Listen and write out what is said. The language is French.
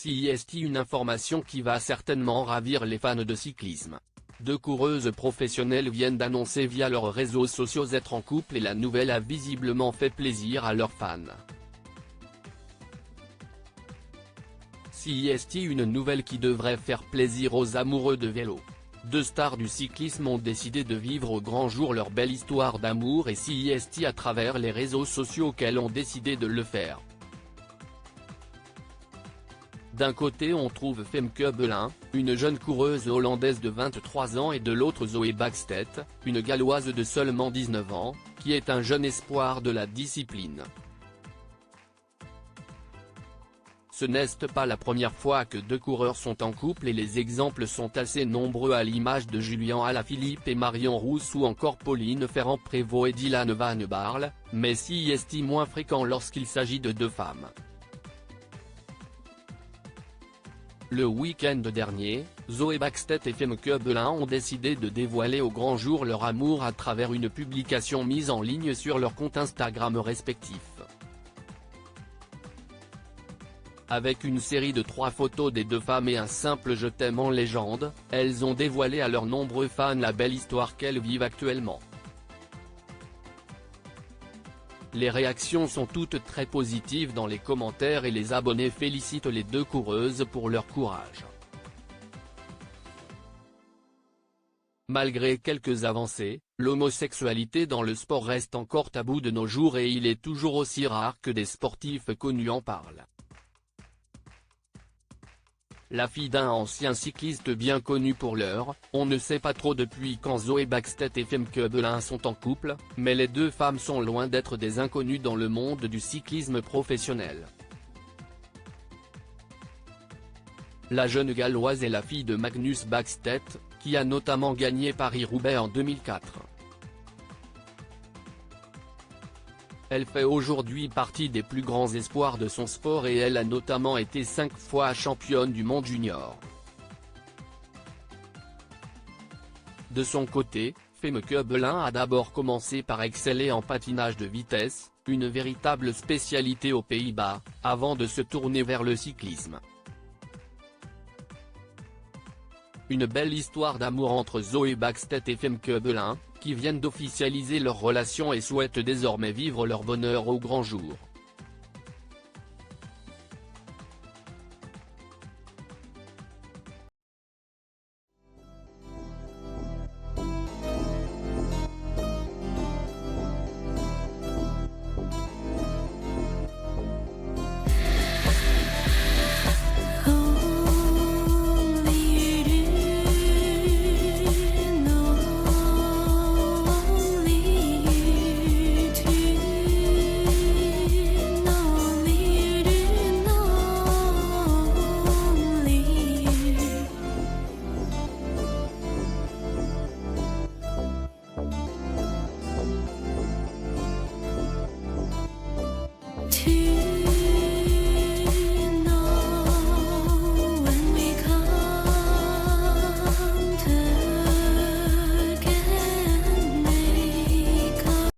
CIST, une information qui va certainement ravir les fans de cyclisme. Deux coureuses professionnelles viennent d'annoncer via leurs réseaux sociaux être en couple et la nouvelle a visiblement fait plaisir à leurs fans. CIST, une nouvelle qui devrait faire plaisir aux amoureux de vélo. Deux stars du cyclisme ont décidé de vivre au grand jour leur belle histoire d'amour et CIST à travers les réseaux sociaux qu'elles ont décidé de le faire. D'un côté on trouve Femke Belin, une jeune coureuse hollandaise de 23 ans et de l'autre Zoe Bäckstedt, une galloise de seulement 19 ans, qui est un jeune espoir de la discipline. Ce n'est pas la première fois que deux coureurs sont en couple et les exemples sont assez nombreux à l'image de Julien Alaphilippe et Marion Rousse ou encore Pauline Ferrand-Prévot et Dylan Van Baarle, mais CIST moins fréquent lorsqu'il s'agit de deux femmes. Le week-end dernier, Zoe Bäckstedt et Femke Belin ont décidé de dévoiler au grand jour leur amour à travers une publication mise en ligne sur leurs comptes Instagram respectifs. Avec une série de 3 photos des deux femmes et un simple « je t'aime » en légende, elles ont dévoilé à leurs nombreux fans la belle histoire qu'elles vivent actuellement. Les réactions sont toutes très positives dans les commentaires et les abonnés félicitent les deux coureuses pour leur courage. Malgré quelques avancées, l'homosexualité dans le sport reste encore tabou de nos jours et il est toujours aussi rare que des sportifs connus en parlent. La fille d'un ancien cycliste bien connu pour l'heure, on ne sait pas trop depuis quand Zoe Bäckstedt et Femke Belin sont en couple, mais les deux femmes sont loin d'être des inconnues dans le monde du cyclisme professionnel. La jeune galloise est la fille de Magnus Bäckstedt, qui a notamment gagné Paris-Roubaix en 2004. Elle fait aujourd'hui partie des plus grands espoirs de son sport et elle a notamment été 5 fois championne du monde junior. De son côté, Femke Belin a d'abord commencé par exceller en patinage de vitesse, une véritable spécialité aux Pays-Bas, avant de se tourner vers le cyclisme. Une belle histoire d'amour entre Zoe Bäckstedt et Femke Belin, qui viennent d'officialiser leur relation et souhaitent désormais vivre leur bonheur au grand jour.